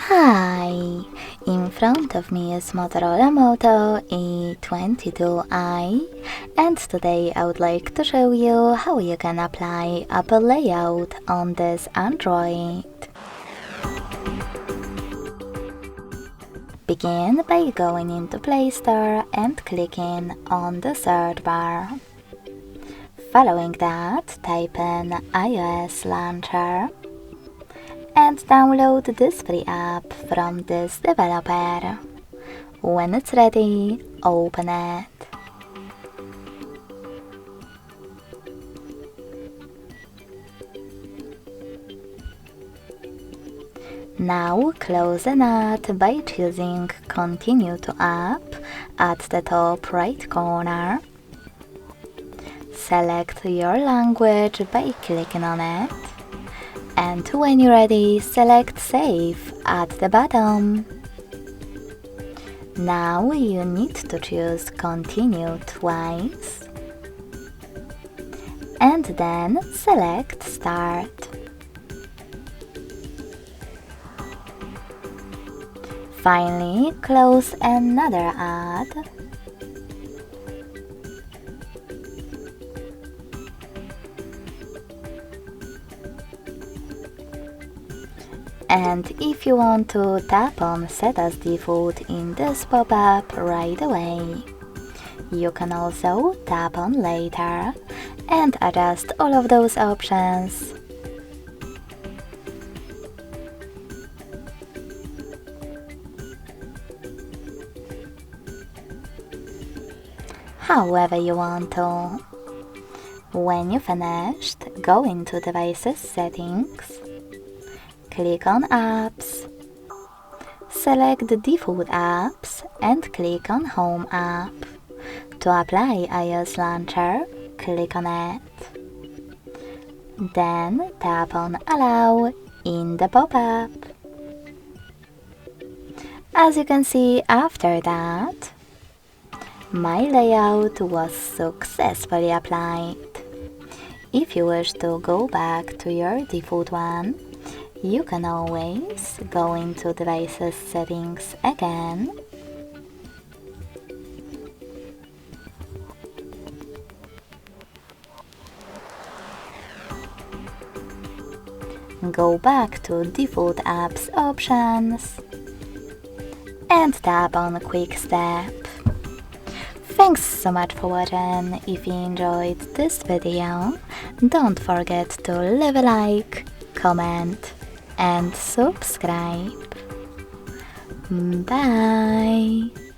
Hi! In front of me is Motorola Moto E22i, and today I would like to show you how you can apply Apple layout on this Android. Begin by going into Play Store and clicking on the search bar. Following that, type in iOS launcher and download this free app from this developer. When it's ready, open it. Now close the app by choosing Continue to App at the top right corner. Select your language by clicking on it. And when you're ready, select Save at the bottom. Now you need to choose Continue twice. And then select Start. Finally, close another ad. And if you want to tap on Set as Default in this pop-up right away, you can also tap on Later and adjust all of those options. However you want to. When you finished, go into Devices Settings. Click on Apps, select the default apps and click on Home app. To apply iOS Launcher, click on it. Then tap on Allow in the pop-up. As you can see after that, my layout was successfully applied. If you wish to go back to your default one, you can always go into Devices Settings again, go back to Default Apps Options, and tap on Quick Step. Thanks so much for watching. If you enjoyed this video, don't forget to leave a like, comment, and subscribe. Bye!